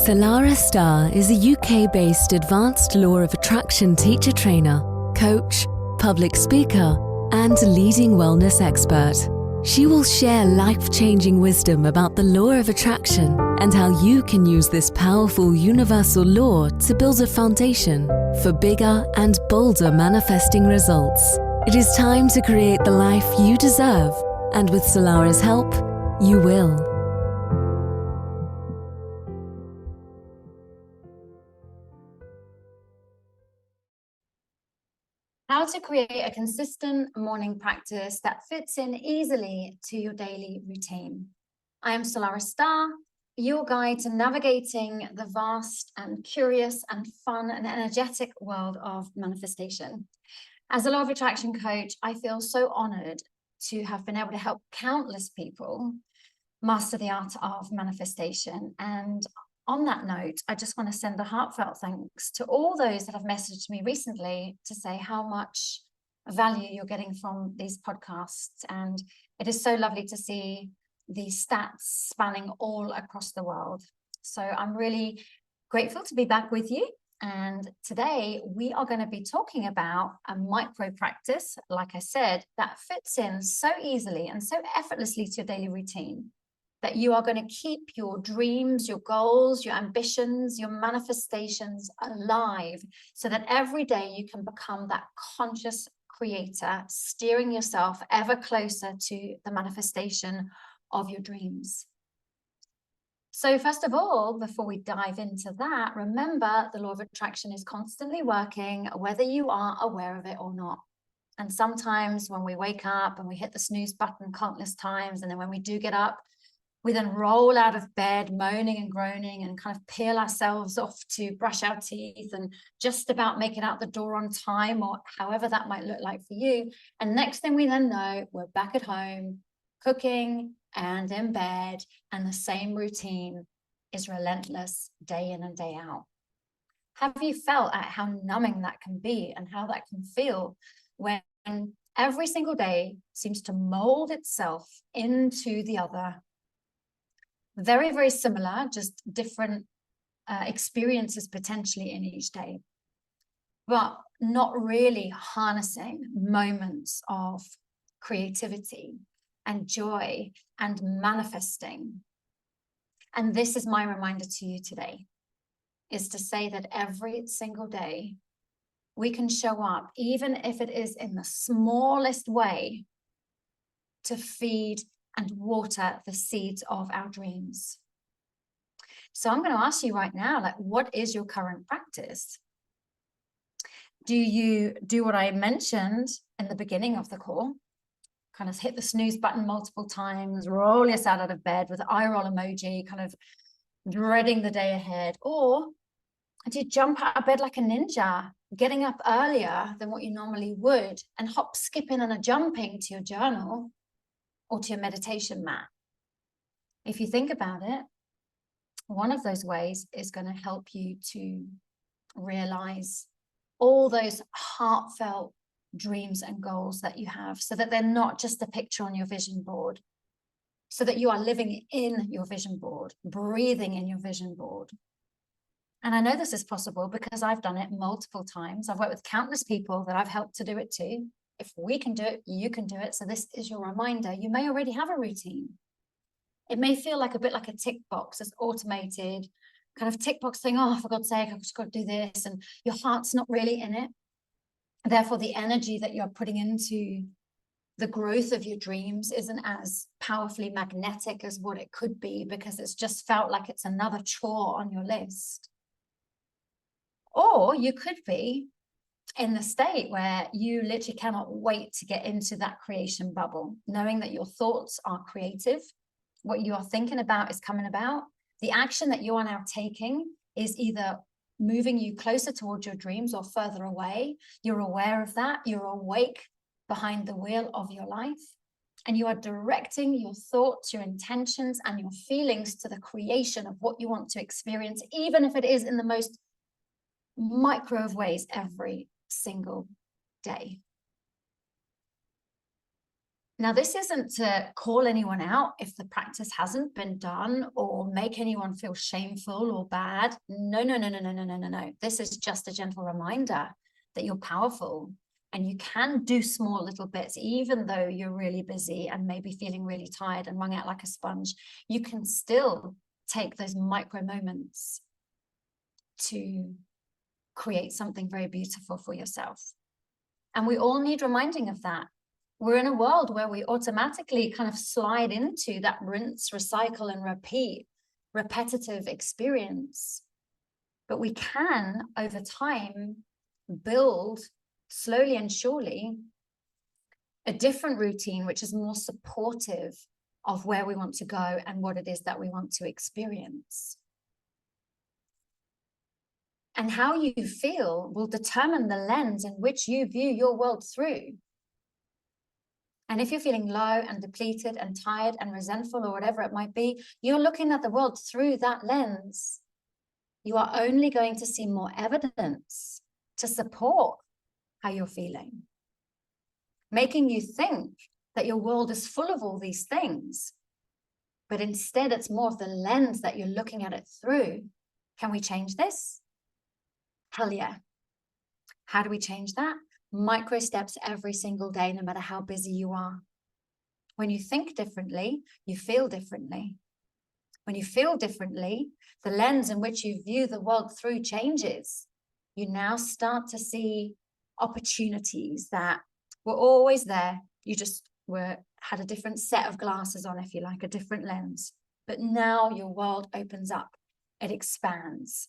Salarah Starre is a UK-based advanced law of attraction teacher trainer, coach, public speaker, and leading wellness expert. She will share life-changing wisdom about the law of attraction and how you can use this powerful universal law to build a foundation for bigger and bolder manifesting results. It is time to create the life you deserve, and with Salarah's help, you will. How to create a consistent morning practice that fits in easily to your daily routine. I am Salarah Starre, your guide to navigating the vast and curious and fun and energetic world of manifestation. As a law of attraction coach, I feel so honored to have been able to help countless people master the art of manifestation. And on that note, I just want to send a heartfelt thanks to all those that have messaged me recently to say how much value you're getting from these podcasts. And it is so lovely to see the stats spanning all across the world. So I'm really grateful to be back with you. And today we are going to be talking about a micro practice, like I said, that fits in so easily and so effortlessly to your daily routine, that you are going to keep your dreams, your goals, your ambitions, your manifestations alive, so that every day you can become that conscious creator, steering yourself ever closer to the manifestation of your dreams. So first of all, before we dive into that, remember the law of attraction is constantly working, whether you are aware of it or not. And sometimes when we wake up and we hit the snooze button countless times, and then when we do get up, we then roll out of bed moaning and groaning and kind of peel ourselves off to brush our teeth and just about make it out the door on time, or however that might look like for you. And next thing we then know, we're back at home, cooking and in bed, and the same routine is relentless day in and day out. Have you felt at how numbing that can be and how that can feel when every single day seems to mold itself into the other? Very, very similar, just different experiences potentially in each day, but not really harnessing moments of creativity and joy and manifesting. And this is my reminder to you today, is to say that every single day we can show up, even if it is in the smallest way, to feed and water the seeds of our dreams. So I'm going to ask you right now, like, what is your current practice? Do you do what I mentioned in the beginning of the call? Kind of hit the snooze button multiple times, roll yourself out of bed with the eye roll emoji, kind of dreading the day ahead? Or do you jump out of bed like a ninja, getting up earlier than what you normally would, and hop, skipping and a jumping to your journal or to your meditation mat? If you think about it, one of those ways is going to help you to realize all those heartfelt dreams and goals that you have, so that they're not just a picture on your vision board, so that you are living in your vision board, breathing in your vision board. And I know this is possible because I've done it multiple times. I've worked with countless people that I've helped to do it too. If we can do it, you can do it. So this is your reminder. You may already have a routine. It may feel like a bit like a tick box, it's automated, kind of tick box thing. Oh, for God's sake, I've just got to do this. And your heart's not really in it. Therefore, the energy that you're putting into the growth of your dreams isn't as powerfully magnetic as what it could be, because it's just felt like it's another chore on your list. Or you could be in the state where you literally cannot wait to get into that creation bubble, knowing that your thoughts are creative, what you are thinking about is coming about. The action that you are now taking is either moving you closer towards your dreams or further away. You're aware of that. You're awake behind the wheel of your life, and you are directing your thoughts, your intentions, and your feelings to the creation of what you want to experience, even if it is in the most micro of ways every single day. Now, this isn't to call anyone out if the practice hasn't been done or make anyone feel shameful or bad. No, no, no, no, no, no, no, no, no. This is just a gentle reminder that you're powerful and you can do small little bits, even though you're really busy and maybe feeling really tired and wrung out like a sponge. You can still take those micro moments to create something very beautiful for yourself. And we all need reminding of that. We're in a world where we automatically kind of slide into that rinse, recycle, and repeat repetitive experience. But we can, over time, build slowly and surely a different routine, which is more supportive of where we want to go and what it is that we want to experience. And how you feel will determine the lens in which you view your world through. And if you're feeling low and depleted and tired and resentful or whatever it might be, you're looking at the world through that lens. You are only going to see more evidence to support how you're feeling, making you think that your world is full of all these things. But instead, it's more of the lens that you're looking at it through. Can we change this? Hell yeah. How do we change that? Micro steps every single day, no matter how busy you are. When you think differently, you feel differently. When you feel differently, the lens in which you view the world through changes. You now start to see opportunities that were always there. You just had a different set of glasses on, if you like, a different lens. But now your world opens up. It expands.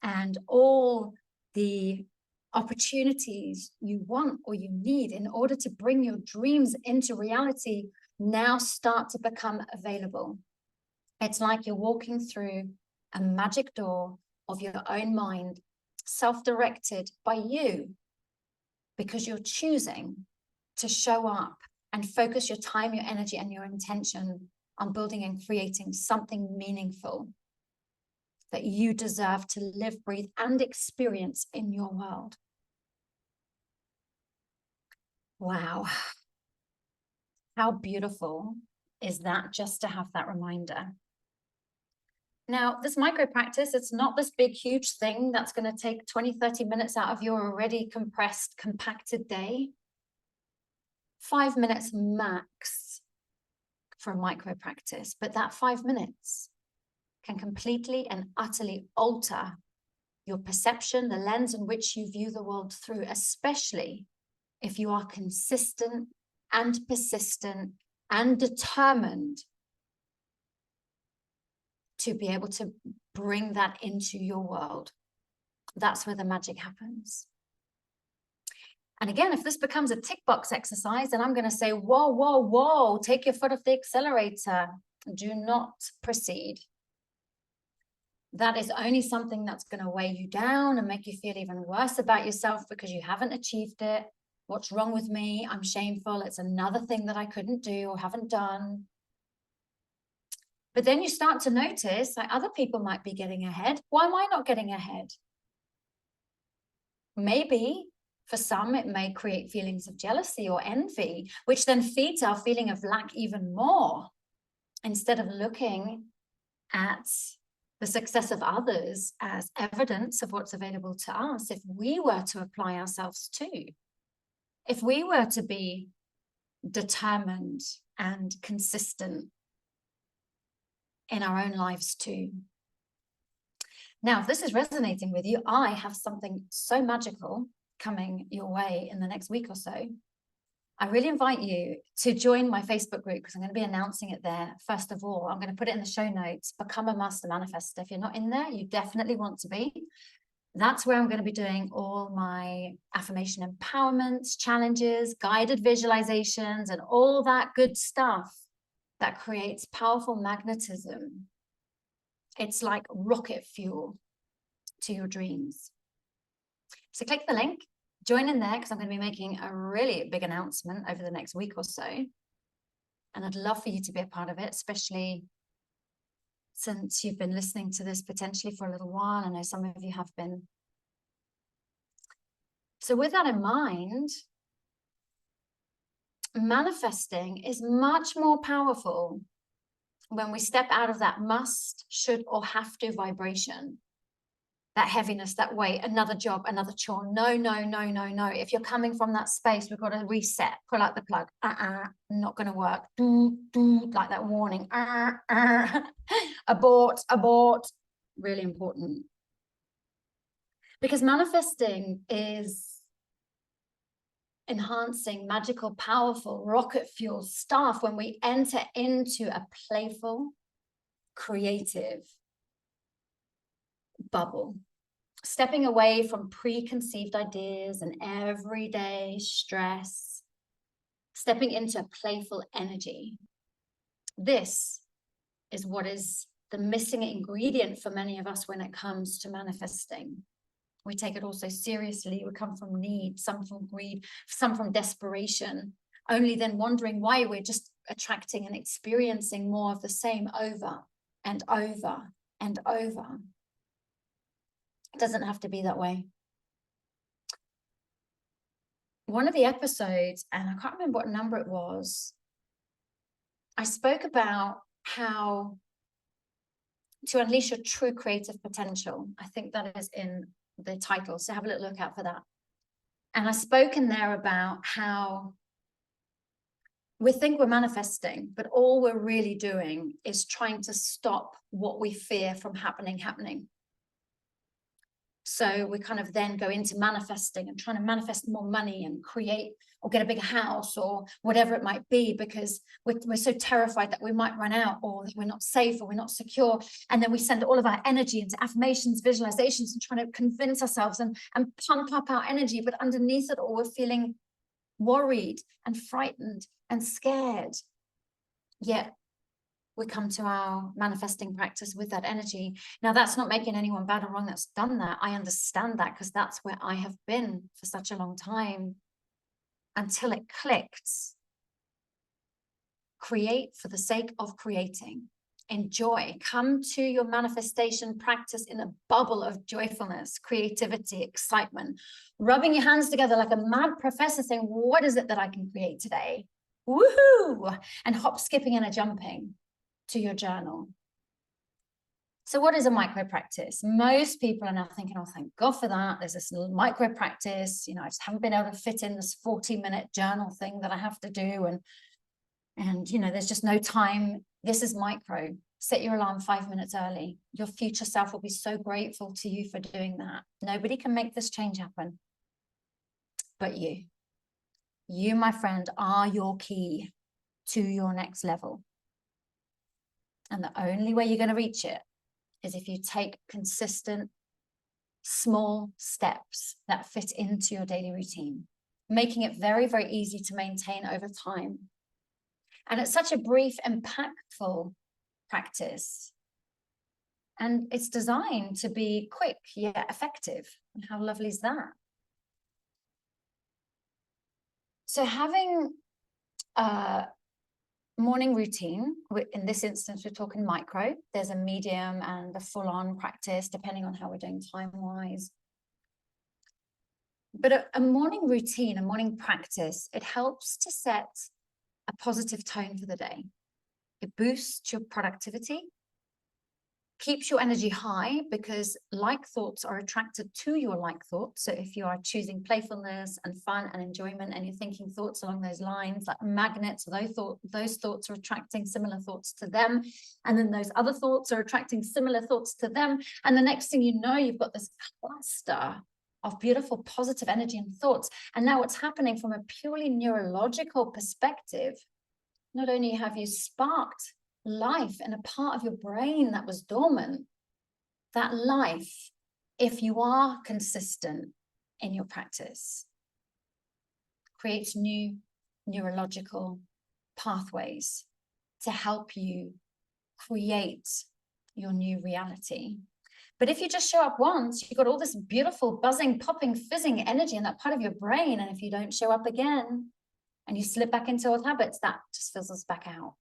And all the opportunities you want or you need in order to bring your dreams into reality now start to become available. It's like you're walking through a magic door of your own mind, self-directed by you, because you're choosing to show up and focus your time, your energy, and your intention on building and creating something meaningful that you deserve to live, breathe, and experience in your world. Wow. How beautiful is that, just to have that reminder? Now, this micro practice, it's not this big, huge thing that's going to take 20, 30 minutes out of your already compressed, compacted day. 5 minutes max for a micro practice, but that 5 minutes can completely and utterly alter your perception, the lens in which you view the world through, especially if you are consistent and persistent and determined to be able to bring that into your world. That's where the magic happens. And again, if this becomes a tick box exercise, then I'm going to say, whoa, whoa, whoa, take your foot off the accelerator. Do not proceed. That is only something that's going to weigh you down and make you feel even worse about yourself because you haven't achieved it. What's wrong with me? I'm shameful. It's another thing that I couldn't do or haven't done. But then you start to notice that other people might be getting ahead. Why am I not getting ahead? Maybe for some, it may create feelings of jealousy or envy, which then feeds our feeling of lack even more. Instead of looking at the success of others as evidence of what's available to us, if we were to apply ourselves too, if we were to be determined and consistent in our own lives too. Now, if this is resonating with you, I have something so magical coming your way in the next week or so. I really invite you to join my Facebook group because I'm going to be announcing it there. First of all, I'm going to put it in the show notes, Become a Master Manifestor. If you're not in there, you definitely want to be. That's where I'm going to be doing all my affirmation empowerments, challenges, guided visualizations, and all that good stuff that creates powerful magnetism. It's like rocket fuel to your dreams. So click the link, join in there, because I'm going to be making a really big announcement over the next week or so. And I'd love for you to be a part of it, especially since you've been listening to this potentially for a little while. I know some of you have been. So with that in mind, manifesting is much more powerful when we step out of that must, should, or have to vibration. That heaviness, that weight, another job, another chore. No, no, no, no, no. If you're coming from that space, we've got to reset, pull out the plug. Not going to work. Like that warning. Abort, abort. Really important. Because manifesting is enhancing, magical, powerful, rocket fuel stuff when we enter into a playful, creative bubble. Stepping away from preconceived ideas and everyday stress, stepping into a playful energy. This is what is the missing ingredient for many of us when it comes to manifesting. We take it all so seriously. We come from need, some from greed, some from desperation, only then wondering why we're just attracting and experiencing more of the same over and over and over. It doesn't have to be that way. One of the episodes, and I can't remember what number it was, I spoke about how to unleash your true creative potential. I think that is in the title, so have a little look out for that. And I spoke in there about how we think we're manifesting, but all we're really doing is trying to stop what we fear from happening. So we kind of then go into manifesting and trying to manifest more money and create or get a bigger house or whatever it might be, because we're so terrified that we might run out, or that we're not safe, or we're not secure. And then we send all of our energy into affirmations, visualizations, and trying to convince ourselves and pump up our energy. But underneath it all, we're feeling worried and frightened and scared. Yet we come to our manifesting practice with that energy. Now, that's not making anyone bad or wrong that's done that. I understand that, because that's where I have been for such a long time, until it clicked. Create for the sake of creating. Enjoy. Come to your manifestation practice in a bubble of joyfulness, creativity, excitement, rubbing your hands together like a mad professor saying, what is it that I can create today? Woohoo! And hop, skipping, and a jumping to your journal. So what is a micro practice? Most people are now thinking, oh, thank God for that. There's this little micro practice. You know, I just haven't been able to fit in this 40-minute journal thing that I have to do. And, you know, there's just no time. This is micro. Set your alarm 5 minutes early. Your future self will be so grateful to you for doing that. Nobody can make this change happen but you. You, my friend, are your key to your next level. And the only way you're going to reach it is if you take consistent, small steps that fit into your daily routine, making it very, very easy to maintain over time. And it's such a brief, impactful practice. And it's designed to be quick yet effective. And how lovely is that? So having a morning routine, in this instance, we're talking micro. There's a medium and a full-on practice, depending on how we're doing time-wise. But a morning routine, a morning practice, it helps to set a positive tone for the day. It boosts your productivity, keeps your energy high, because like thoughts are attracted to your like thoughts. So if you are choosing playfulness and fun and enjoyment, and you're thinking thoughts along those lines, like magnets, those thoughts are attracting similar thoughts to them. And then those other thoughts are attracting similar thoughts to them. And the next thing you know, you've got this cluster of beautiful, positive energy and thoughts. And now what's happening from a purely neurological perspective, not only have you sparked life in a part of your brain that was dormant, that life, if you are consistent in your practice, creates new neurological pathways to help you create your new reality. But if you just show up once, you've got all this beautiful buzzing, popping, fizzing energy in that part of your brain. And if you don't show up again and you slip back into old habits, that just fizzles back out.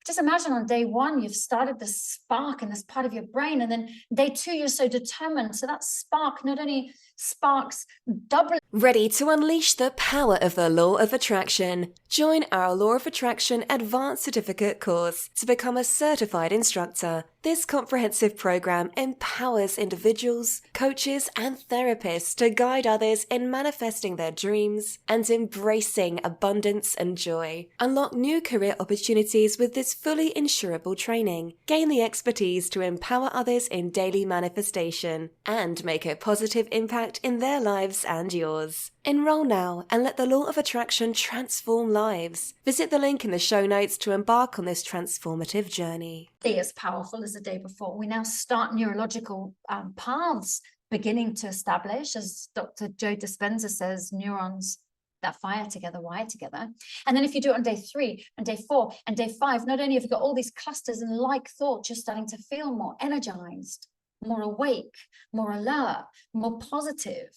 Just imagine on day 1, you've started this spark in this part of your brain. And then day 2, you're so determined. So that spark not only sparks double. Ready to unleash the power of the Law of Attraction? Join our Law of Attraction Advanced Certificate course to become a certified instructor. This comprehensive program empowers individuals, coaches, and therapists to guide others in manifesting their dreams and embracing abundance and joy. Unlock new career opportunities with this fully insurable training. Gain the expertise to empower others in daily manifestation and make a positive impact in their lives and yours. Enroll now and let the Law of Attraction transform lives. Visit the link in the show notes to embark on this transformative journey. As powerful as the day before. We now start neurological paths beginning to establish, as Dr. Joe Dispenza says, neurons that fire together, wire together. And then if you do it on day 3 and day 4 and day 5, not only have you got all these clusters and like thoughts, you're starting to feel more energized, more awake, more alert, more positive.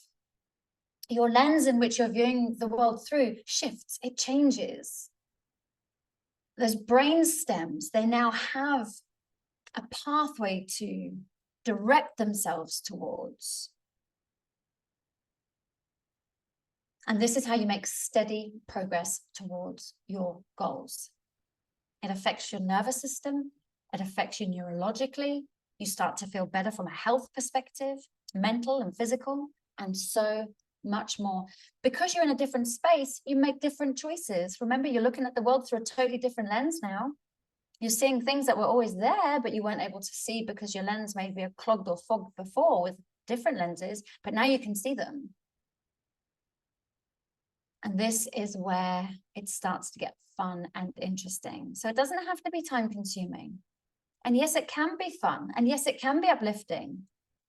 Your lens in which you're viewing the world through shifts, it changes. Those brain stems, they now have a pathway to direct themselves towards. And this is how you make steady progress towards your goals. It affects your nervous system. It affects you neurologically. You start to feel better from a health perspective, mental and physical, and so much more. Because you're in a different space, you make different choices. Remember, you're looking at the world through a totally different lens now. You're seeing things that were always there, but you weren't able to see because your lens may be clogged or fogged before with different lenses, but now you can see them. And this is where it starts to get fun and interesting. So it doesn't have to be time consuming. And yes, it can be fun. And yes, it can be uplifting.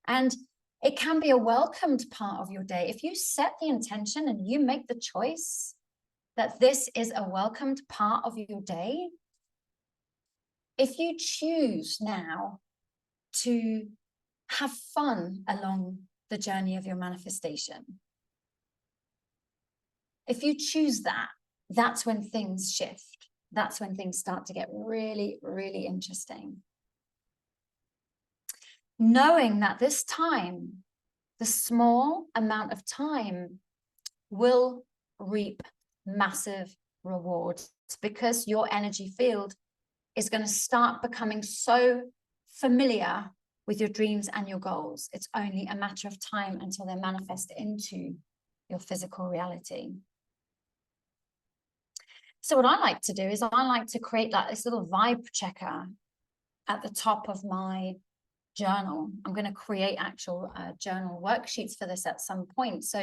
And it can be a welcomed part of your day. If you set the intention and you make the choice that this is a welcomed part of your day, if you choose now to have fun along the journey of your manifestation, if you choose that, that's when things shift. That's when things start to get really, really interesting. Knowing that this time, the small amount of time will reap massive rewards because your energy field is going to start becoming so familiar with your dreams and your goals. It's only a matter of time until they manifest into your physical reality. So what I like to do is I like to create like this little vibe checker at the top of my journal. I'm going to create actual journal worksheets for this at some point. So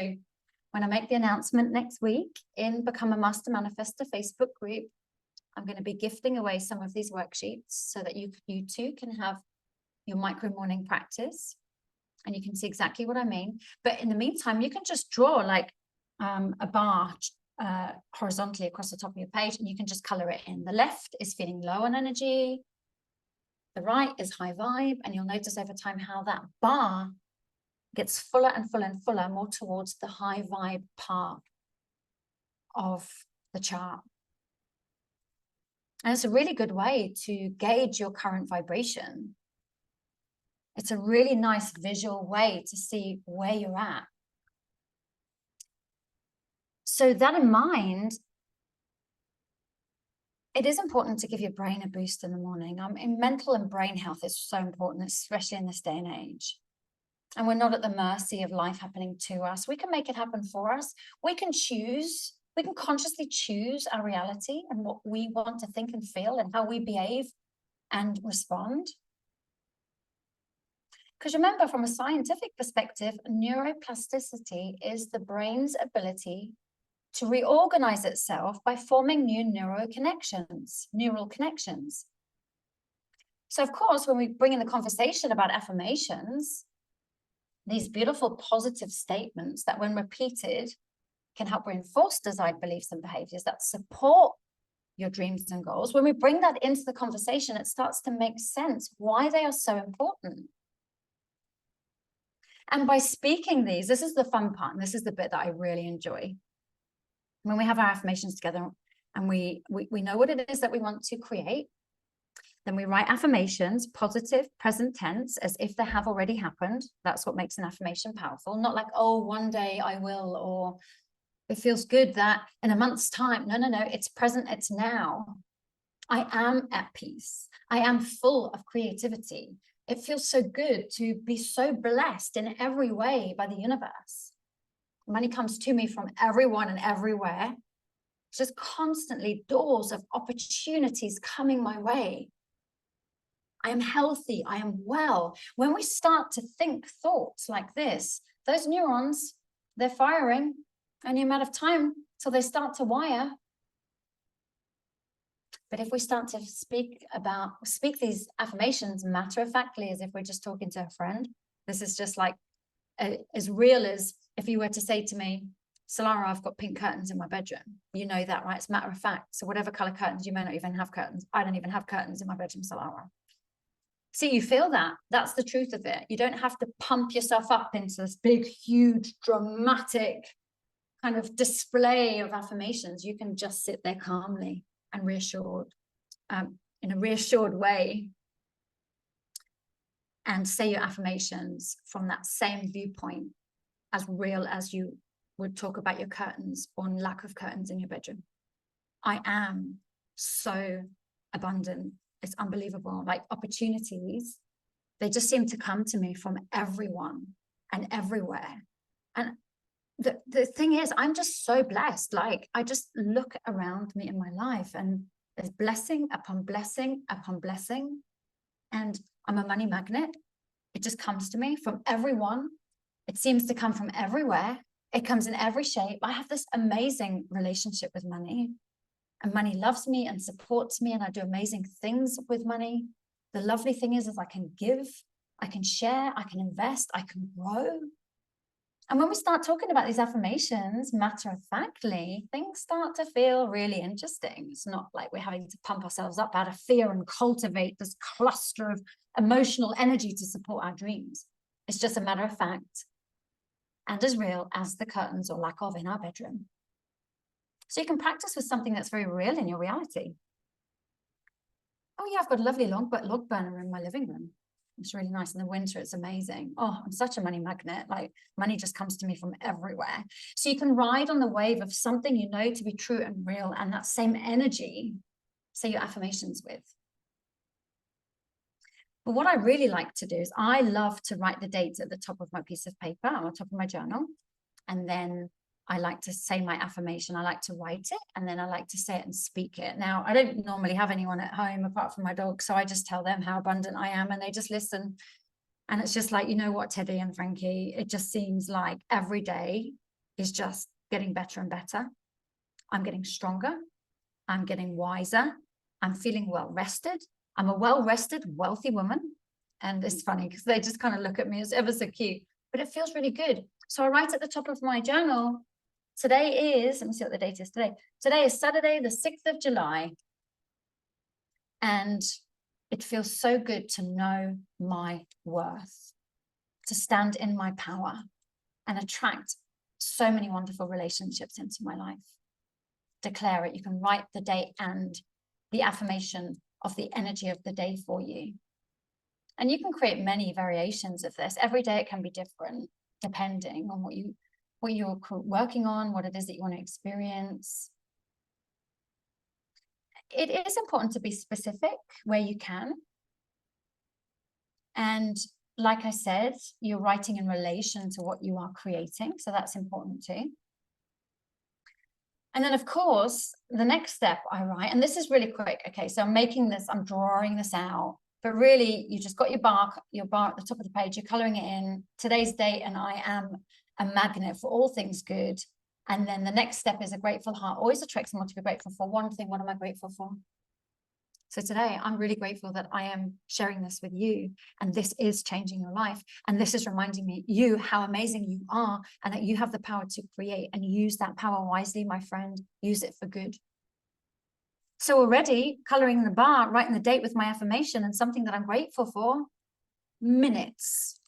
when I make the announcement next week in Become a Master Manifestor Facebook group, I'm going to be gifting away some of these worksheets so that you too can have your micro morning practice and you can see exactly what I mean. But in the meantime, you can just draw like a bar horizontally across the top of your page, and you can just color it in. The left is feeling low on energy. The right is high vibe, and you'll notice over time how that bar gets fuller and fuller and fuller, more towards the high vibe part of the chart. And it's a really good way to gauge your current vibration. It's a really nice visual way to see where you're at. So that in mind, it is important to give your brain a boost in the morning. In mental and brain health is so important, especially in this day and age. And we're not at the mercy of life happening to us. We can make it happen for us. We can choose, we can consciously choose our reality and what we want to think and feel and how we behave and respond. Because remember, from a scientific perspective, neuroplasticity is the brain's ability to reorganize itself by forming new neural connections. So of course, when we bring in the conversation about affirmations, these beautiful positive statements that when repeated can help reinforce desired beliefs and behaviors that support your dreams and goals. When we bring that into the conversation, it starts to make sense why they are so important. And by speaking these, this is the fun part, and this is the bit that I really enjoy. When we have our affirmations together and we know what it is that we want to create, Then we write affirmations, positive, present tense, as if they have already happened. That's what makes an affirmation powerful. Not like, oh, one day I will, or it feels good that in a month's time. No, no, no. It's present. It's now. I am at peace. I am full of creativity. It feels so good to be so blessed in every way by the universe. Money comes to me from everyone and everywhere. It's just constantly doors of opportunities coming my way. I am healthy. I am well. When we start to think thoughts like this, those neurons, they're firing only a matter of time till they start to wire. But if we start to speak these affirmations matter-of-factly, as if we're just talking to a friend, this is just like as real as if you were to say to me, Salarah, I've got pink curtains in my bedroom. You know that, right? It's matter of fact. So whatever color curtains, you may not even have curtains. I don't even have curtains in my bedroom, Salarah. See, you feel that. That's the truth of it. You don't have to pump yourself up into this big, huge, dramatic kind of display of affirmations. You can just sit there calmly and reassured, in a reassured way, and say your affirmations from that same viewpoint, as real as you would talk about your curtains or lack of curtains in your bedroom. I am so abundant. It's unbelievable. Like opportunities, they just seem to come to me from everyone and everywhere. And the thing is, I'm just so blessed. Like I just look around me in my life and there's blessing upon blessing upon blessing. And I'm a money magnet. It just comes to me from everyone. It seems to come from everywhere. It comes in every shape. I have this amazing relationship with money, and money loves me and supports me, and I do amazing things with money. The lovely thing is I can give, I can share, I can invest, I can grow. And when we start talking about these affirmations, matter-of-factly, things start to feel really interesting. It's not like we're having to pump ourselves up out of fear and cultivate this cluster of emotional energy to support our dreams. It's just a matter of fact and as real as the curtains or lack of in our bedroom. So you can practice with something that's very real in your reality. Oh yeah, I've got a lovely log burner in my living room. It's really nice. In the winter, it's amazing. Oh, I'm such a money magnet. Like money just comes to me from everywhere. So you can ride on the wave of something you know to be true and real, and that same energy, say your affirmations with. But what I really like to do is I love to write the dates at the top of my piece of paper, on the top of my journal. And then I like to say my affirmation. I like to write it, and then I like to say it and speak it. Now, I don't normally have anyone at home apart from my dog, so I just tell them how abundant I am, and they just listen. And it's just like, you know what, Teddy and Frankie, it just seems like every day is just getting better and better. I'm getting stronger. I'm getting wiser. I'm feeling well rested. I'm a well-rested, wealthy woman. And it's funny because they just kind of look at me. It's ever so cute, but it feels really good. So I write at the top of my journal, today is, let me see what the date is today. Today is Saturday, the 6th of July. And it feels so good to know my worth, to stand in my power and attract so many wonderful relationships into my life. Declare it. You can write the date and the affirmation of the energy of the day for you. And you can create many variations of this. Every day it can be different, depending on what you're working on, what it is that you want to experience. It is important to be specific where you can. And like I said, you're writing in relation to what you are creating. So that's important too. And then, of course, the next step I write, and this is really quick. Okay, so I'm drawing this out, but really you just got your bar at the top of the page, you're coloring it in, today's date, and I am a magnet for all things good. And then the next step is a grateful heart. Always attracts someone to be grateful for. One thing, what am I grateful for? So today, I'm really grateful that I am sharing this with you, and this is changing your life. And this is reminding you how amazing you are, and that you have the power to create, and use that power wisely, my friend. Use it for good. So already coloring the bar, writing the date with my affirmation and something that I'm grateful for, minutes.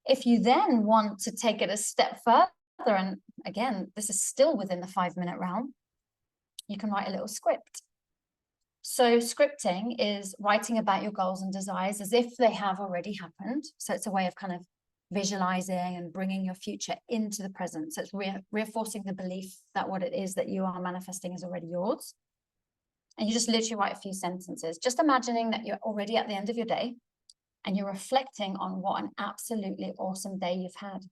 If you then want to take it a step further, and again, this is still within the 5-minute realm, you can write a little script. So scripting is writing about your goals and desires as if they have already happened. So it's a way of kind of visualizing and bringing your future into the present. So it's reinforcing the belief that what it is that you are manifesting is already yours. And you just literally write a few sentences, just imagining that you're already at the end of your day and you're reflecting on what an absolutely awesome day you've had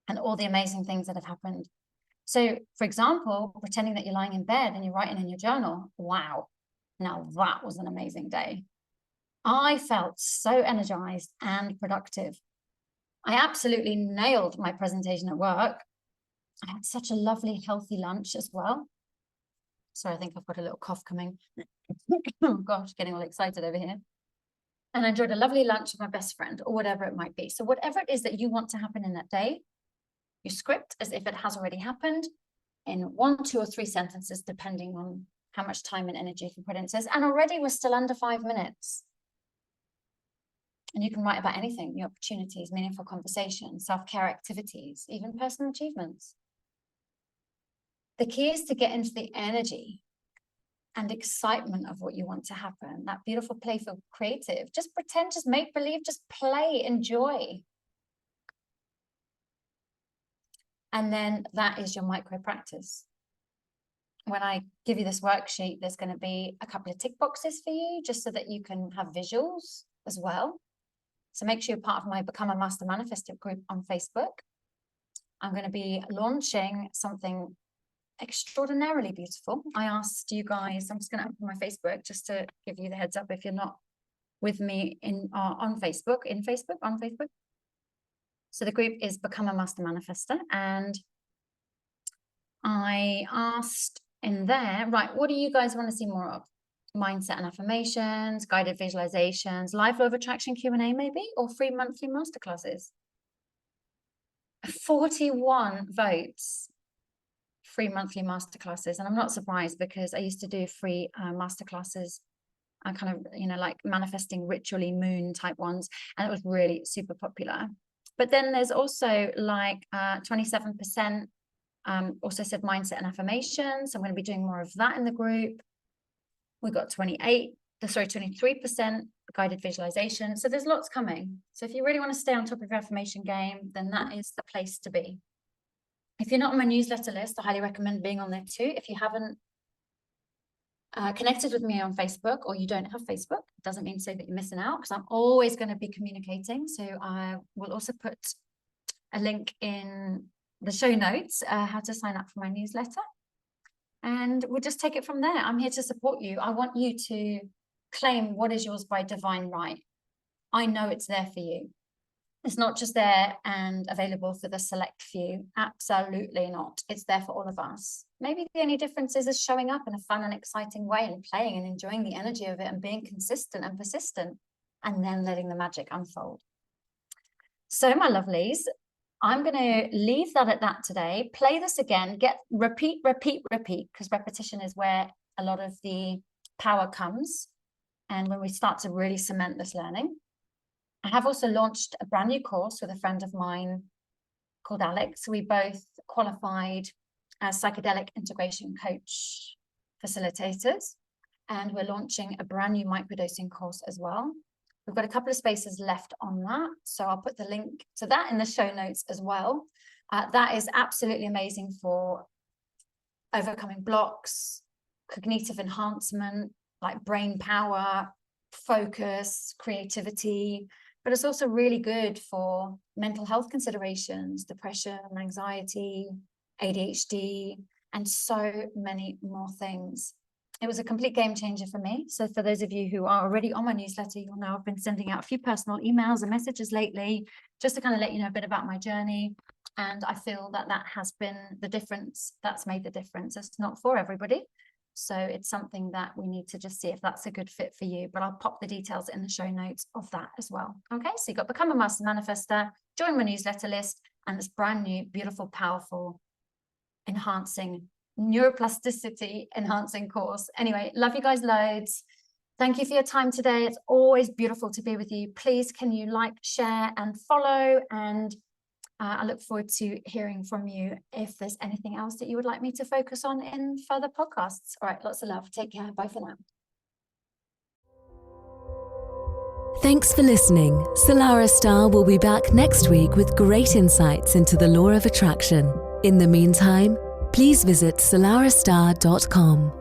and all the amazing things that have happened. So, for example, pretending that you're lying in bed and you're writing in your journal, wow, now that was an amazing day. I felt so energized and productive. I absolutely nailed my presentation at work. I had such a lovely, healthy lunch as well. Sorry, I think I've got a little cough coming. Oh gosh, getting all excited over here. And I enjoyed a lovely lunch with my best friend or whatever it might be. So whatever it is that you want to happen in that day, you script as if it has already happened in 1, 2, or 3 sentences, depending on how much time and energy you can put into this. And already we're still under 5 minutes. And you can write about anything, new opportunities, meaningful conversations, self-care activities, even personal achievements. The key is to get into the energy and excitement of what you want to happen, that beautiful, playful, creative. Just pretend, just make believe, just play, enjoy. And then that is your micro practice. When I give you this worksheet, there's going to be a couple of tick boxes for you, just so that you can have visuals as well. So make sure you're part of my Become a Master Manifestor group on Facebook. I'm going to be launching something extraordinarily beautiful. I asked you guys, I'm just going to open my Facebook just to give you the heads up if you're not with me on Facebook. So the group is Become a Master Manifestor, and I asked in there, right, what do you guys want to see more of? Mindset and affirmations, guided visualizations, live law of attraction Q&A maybe, or free monthly masterclasses? 41 votes, free monthly masterclasses. And I'm not surprised, because I used to do free masterclasses, kind of, you know, like manifesting ritually moon type ones, and it was really super popular. But then there's also like 27% also said mindset and affirmations. So I'm going to be doing more of that in the group. We got 23% guided visualization. So there's lots coming. So if you really want to stay on top of your affirmation game, then that is the place to be. If you're not on my newsletter list, I highly recommend being on there too. If you haven't connected with me on Facebook, or you don't have Facebook, it doesn't mean to say that you're missing out, because I'm always going to be communicating. So I will also put a link in the show notes, how to sign up for my newsletter. And we'll just take it from there. I'm here to support you. I want you to claim what is yours by divine right. I know it's there for you. It's not just there and available for the select few. Absolutely not. It's there for all of us. Maybe the only difference is showing up in a fun and exciting way and playing and enjoying the energy of it and being consistent and persistent, and then letting the magic unfold. So my lovelies, I'm going to leave that at that today. Play this again, repeat, because repetition is where a lot of the power comes. And when we start to really cement this learning. I have also launched a brand new course with a friend of mine called Alex. We both qualified as psychedelic integration coach facilitators, and we're launching a brand new microdosing course as well. We've got a couple of spaces left on that, so I'll put the link to that in the show notes as well. That is absolutely amazing for overcoming blocks, cognitive enhancement, like brain power, focus, creativity, but it's also really good for mental health considerations, depression, anxiety, ADHD, and so many more things. It was a complete game changer for me. So for those of you who are already on my newsletter, you'll know I've been sending out a few personal emails and messages lately, just to kind of let you know a bit about my journey. And I feel that that has been the difference. That's made the difference. It's not for everybody. So it's something that we need to just see if that's a good fit for you. But I'll pop the details in the show notes of that as well. Okay, so you've got Become a Master Manifestor, join my newsletter list, and this brand new, beautiful, powerful, enhancing, neuroplasticity enhancing course. Anyway, love you guys loads. Thank you for your time today. It's always beautiful to be with you. Please, can you like, share, and follow, and I look forward to hearing from you if there's anything else that you would like me to focus on in further podcasts. All right, lots of love. Take care. Bye for now. Thanks for listening. Salarah Starre will be back next week with great insights into the law of attraction. In the meantime, please visit salarahstarre.com.